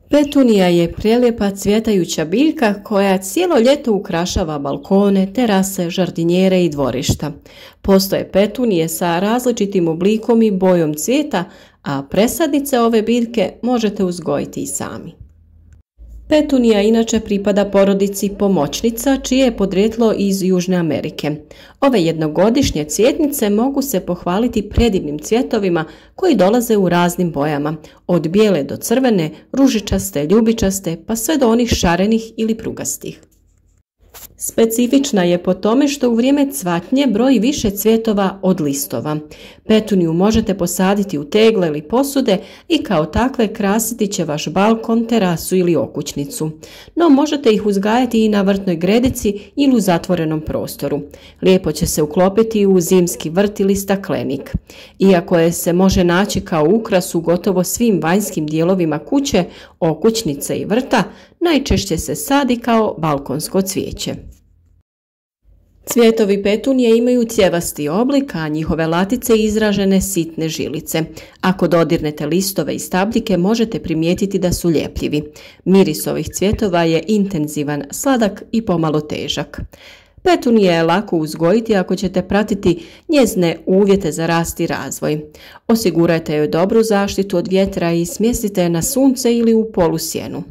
Petunija je prelijepa cvjetajuća biljka koja cijelo ljeto ukrašava balkone, terase, žardinjere i dvorišta. Postoje petunije sa različitim oblikom i bojom cvijeta, a presadnice ove biljke možete uzgojiti i sami. Petunija inače pripada porodici pomoćnica, čije je podrijetlo iz Južne Amerike. Ove jednogodišnje cvjetnice mogu se pohvaliti predivnim cvjetovima koji dolaze u raznim bojama, od bijele do crvene, ružičaste, ljubičaste, pa sve do onih šarenih ili prugastih. Specifična je po tome što u vrijeme cvatnje broji više cvjetova od listova. Petuniju možete posaditi u tegle ili posude i kao takve krasiti će vaš balkon, terasu ili okućnicu. No možete ih uzgajati i na vrtnoj gredici ili u zatvorenom prostoru. Lijepo će se uklopiti u zimski vrt ili staklenik. Iako je se može naći kao ukras u gotovo svim vanjskim dijelovima kuće, okućnice i vrta, najčešće se sadi kao balkonsko cvijeće. Cvjetovi petunije imaju cjevasti oblik, a njihove latice izražene sitne žilice. Ako dodirnete listove i stabljike, možete primijetiti da su ljepljivi. Miris ovih cvjetova je intenzivan, sladak i pomalo težak. Petunije je lako uzgojiti ako ćete pratiti njezine uvjete za rast i razvoj. Osigurajte joj dobru zaštitu od vjetra i smjestite je na sunce ili u polusjenu.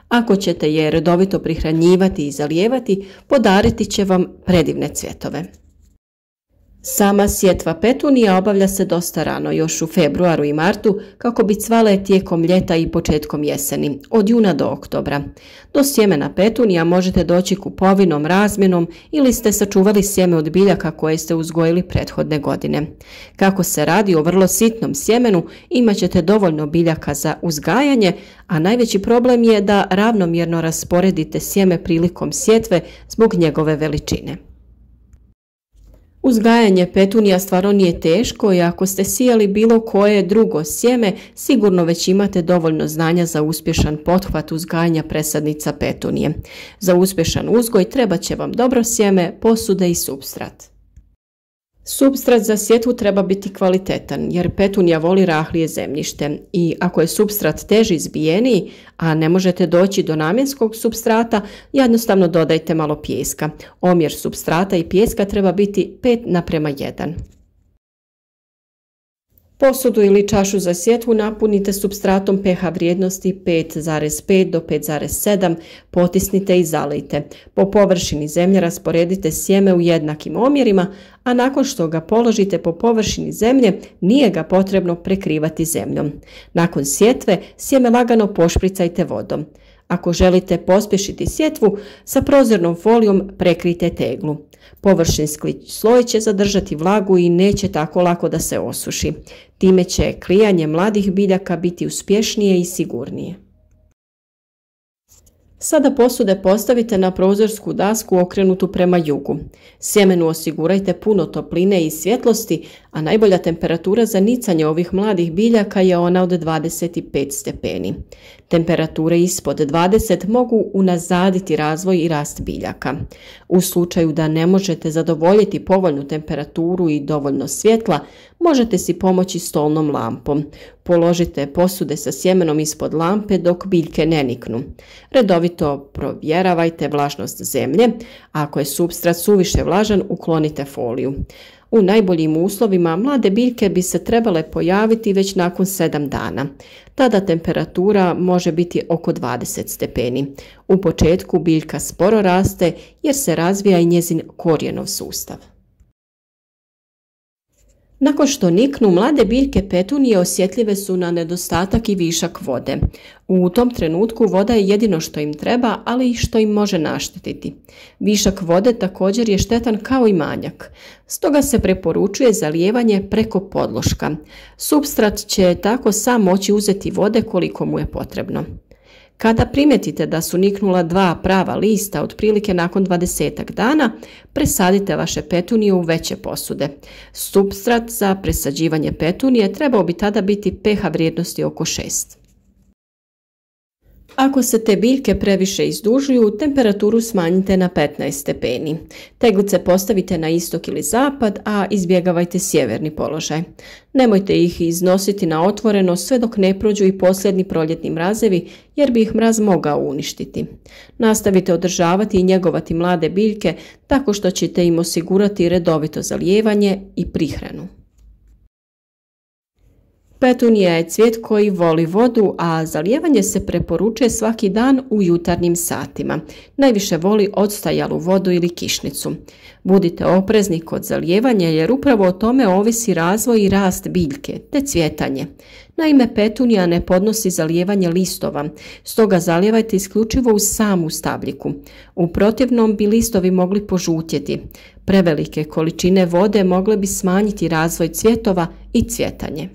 Ako ćete je redovito prihranjivati i zalijevati, podariti će vam predivne cvjetove. Sama sjetva petunija obavlja se dosta rano, još u februaru i martu, kako bi cvale tijekom ljeta i početkom jeseni, od juna do oktobra. Do sjemena petunija možete doći kupovinom, razmjenom ili ste sačuvali sjeme od biljaka koje ste uzgojili prethodne godine. Kako se radi o vrlo sitnom sjemenu, imat ćete dovoljno biljaka za uzgajanje, a najveći problem je da ravnomjerno rasporedite sjeme prilikom sjetve zbog njegove veličine. Uzgajanje petunija stvarno nije teško i ako ste sijali bilo koje drugo sjeme, sigurno već imate dovoljno znanja za uspješan pothvat uzgajanja presadnica petunije. Za uspješan uzgoj trebat će vam dobro sjeme, posude i supstrat. Supstrat za sjetvu treba biti kvalitetan jer petunija voli rahlije zemljište i ako je supstrat teži izbijeniji, a ne možete doći do namjenskog supstrata, jednostavno dodajte malo pijeska. Omjer supstrata i pijeska treba biti 5:1. Posudu ili čašu za sjetvu napunite supstratom pH vrijednosti 5,5 do 5,7, potisnite i zalijte. Po površini zemlje rasporedite sjeme u jednakim omjerima, a nakon što ga položite po površini zemlje, nije ga potrebno prekrivati zemljom. Nakon sjetve, sjeme lagano pošpricajte vodom. Ako želite pospješiti sjetvu, sa prozornom folijom prekrijte teglu. Površinski sloj će zadržati vlagu i neće tako lako da se osuši. Time će klijanje mladih biljaka biti uspješnije i sigurnije. Sada posude postavite na prozorsku dasku okrenutu prema jugu. Sjemenu osigurajte puno topline i svjetlosti, a najbolja temperatura za nicanje ovih mladih biljaka je ona od 25 stepeni. Temperature ispod 20 mogu unazaditi razvoj i rast biljaka. U slučaju da ne možete zadovoljiti povoljnu temperaturu i dovoljno svjetla, možete si pomoći stolnom lampom. Položite posude sa sjemenom ispod lampe dok biljke ne niknu. Redovito provjeravajte vlažnost zemlje, a ako je supstrat suviše vlažan, uklonite foliju. U najboljim uslovima mlade biljke bi se trebale pojaviti već nakon 7 dana. Tada temperatura može biti oko 20 stepeni. U početku biljka sporo raste jer se razvija i njezin korijenov sustav. Nakon što niknu, mlade biljke petunije osjetljive su na nedostatak i višak vode. U tom trenutku voda je jedino što im treba, ali i što im može naštetiti. Višak vode također je štetan kao i manjak. Stoga se preporučuje zalijevanje preko podloška. Supstrat će tako sam moći uzeti vode koliko mu je potrebno. Kada primijetite da su niknula 2 prava lista otprilike nakon 20 dana, presadite vaše petunije u veće posude. Supstrat za presađivanje petunije trebao bi tada biti pH vrijednosti oko 6. Ako se te biljke previše izdužuju, temperaturu smanjite na 15 stepeni. Teglice postavite na istok ili zapad, a izbjegavajte sjeverni položaj. Nemojte ih iznositi na otvoreno sve dok ne prođu i posljednji proljetni mrazevi, jer bi ih mraz mogao uništiti. Nastavite održavati i njegovati mlade biljke tako što ćete im osigurati redovito zalijevanje i prihranu. Petunija je cvijet koji voli vodu, a zalijevanje se preporučuje svaki dan u jutarnjim satima. Najviše voli odstajalu vodu ili kišnicu. Budite oprezni kod zalijevanja jer upravo o tome ovisi razvoj i rast biljke, te cvjetanje. Naime, petunija ne podnosi zalijevanje listova, stoga zalijevajte isključivo uz samu stabljiku. U protivnom bi listovi mogli požutjeti. Prevelike količine vode mogle bi smanjiti razvoj cvjetova i cvjetanje.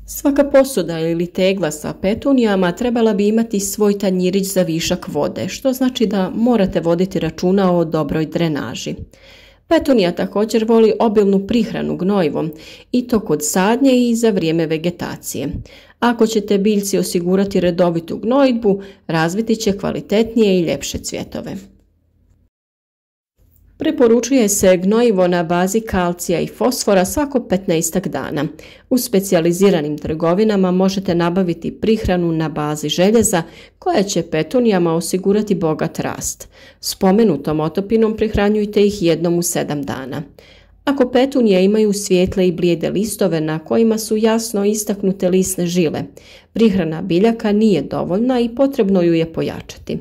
Svaka posuda ili tegla sa petunijama trebala bi imati svoj tanjirić za višak vode, što znači da morate voditi računa o dobroj drenaži. Petunija također voli obilnu prihranu gnojivom i to kod sadnje i za vrijeme vegetacije. Ako ćete biljci osigurati redovitu gnojidbu, razviti će kvalitetnije i ljepše cvjetove. Preporučuje se gnojivo na bazi kalcija i fosfora svako 15 dana. U specijaliziranim trgovinama možete nabaviti prihranu na bazi željeza koja će petunijama osigurati bogat rast. Spomenutom otopinom prihranjujte ih jednom u 7 dana. Ako petunije imaju svijetle i blijede listove na kojima su jasno istaknute lisne žile, prihrana biljaka nije dovoljna i potrebno ju je pojačati.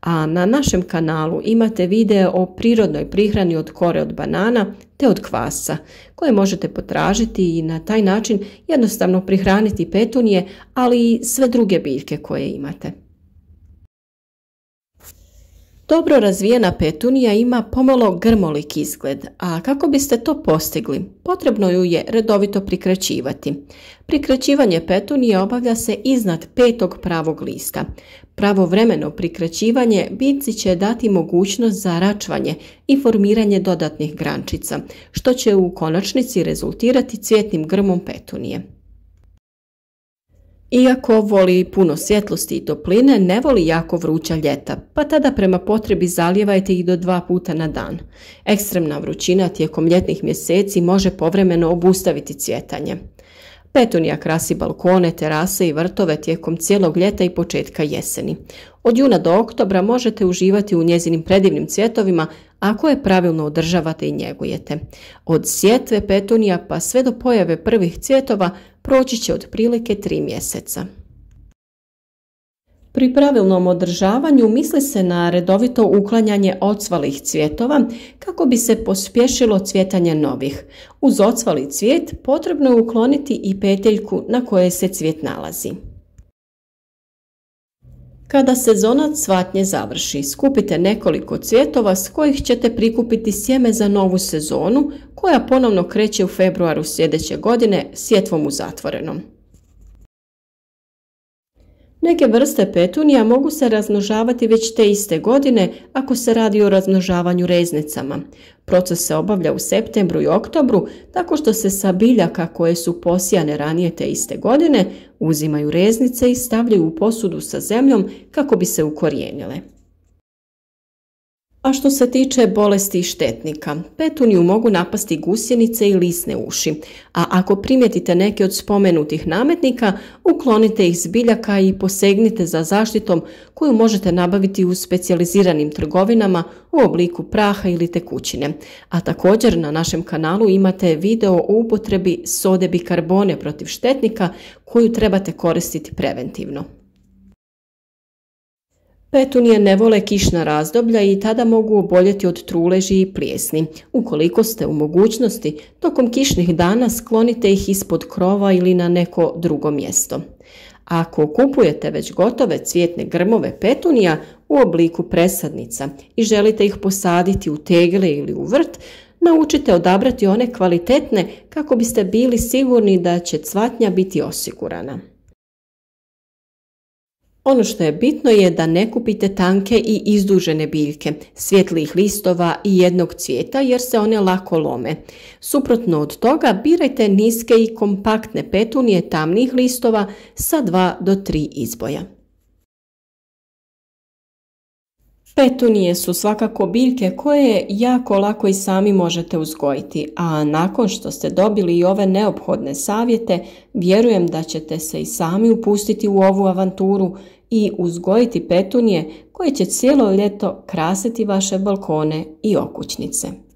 A na našem kanalu imate video o prirodnoj prihrani od kore od banana te od kvasca, koje možete potražiti i na taj način jednostavno prihraniti petunije, ali i sve druge biljke koje imate. Dobro razvijena petunija ima pomalo grmolik izgled, a kako biste to postigli, potrebno ju je redovito prikraćivati. Prikraćivanje petunije obavlja se iznad 5. pravog lista. Pravovremeno prikraćivanje biljci će dati mogućnost za račvanje i formiranje dodatnih grančica, što će u konačnici rezultirati cvjetnim grmom petunije. Iako voli puno svjetlosti i topline, ne voli jako vruća ljeta, pa tada prema potrebi zalijevajte ih do 2 puta na dan. Ekstremna vrućina tijekom ljetnih mjeseci može povremeno obustaviti cvjetanje. Petunija krasi balkone, terase i vrtove tijekom cijelog ljeta i početka jeseni. Od juna do oktobra možete uživati u njezinim predivnim cvjetovima ako je pravilno održavate i njegujete. Od sjetve petunija pa sve do pojave prvih cvjetova proći će otprilike 3 mjeseca. Pri pravilnom održavanju misli se na redovito uklanjanje ocvalih cvjetova kako bi se pospješilo cvjetanje novih. Uz ocvali cvijet potrebno je ukloniti i peteljku na kojoj se cvijet nalazi. Kada sezona cvatnje završi, skupite nekoliko cvjetova s kojih ćete prikupiti sjeme za novu sezonu koja ponovno kreće u februaru sljedeće godine sjetvom u zatvorenom. Neke vrste petunija mogu se razmnožavati već te iste godine ako se radi o razmnožavanju reznicama. Proces se obavlja u septembru i oktobru tako što se sa biljaka koje su posijane ranije te iste godine uzimaju reznice i stavljaju u posudu sa zemljom kako bi se ukorijenile. A što se tiče bolesti i štetnika, petuniju mogu napasti gusjenice i lisne uši, a ako primijetite neke od spomenutih nametnika, uklonite ih s biljaka i posegnite za zaštitom koju možete nabaviti u specijaliziranim trgovinama u obliku praha ili tekućine. A također na našem kanalu imate video o upotrebi sode bikarbone protiv štetnika koju trebate koristiti preventivno. Petunije ne vole kišna razdoblja i tada mogu oboljeti od truleži i plijesni. Ukoliko ste u mogućnosti, tokom kišnih dana sklonite ih ispod krova ili na neko drugo mjesto. Ako kupujete već gotove cvjetne grmove petunija u obliku presadnica i želite ih posaditi u tegle ili u vrt, naučite odabrati one kvalitetne kako biste bili sigurni da će cvatnja biti osigurana. Ono što je bitno je da ne kupite tanke i izdužene biljke, svjetlih listova i jednog cvijeta jer se one lako lome. Suprotno od toga, birajte niske i kompaktne petunije tamnih listova sa 2 do 3 izboja. Petunije su svakako biljke koje jako lako i sami možete uzgojiti, a nakon što ste dobili i ove neophodne savjete, vjerujem da ćete se i sami upustiti u ovu avanturu i uzgojiti petunije koje će cijelo ljeto krasiti vaše balkone i okućnice.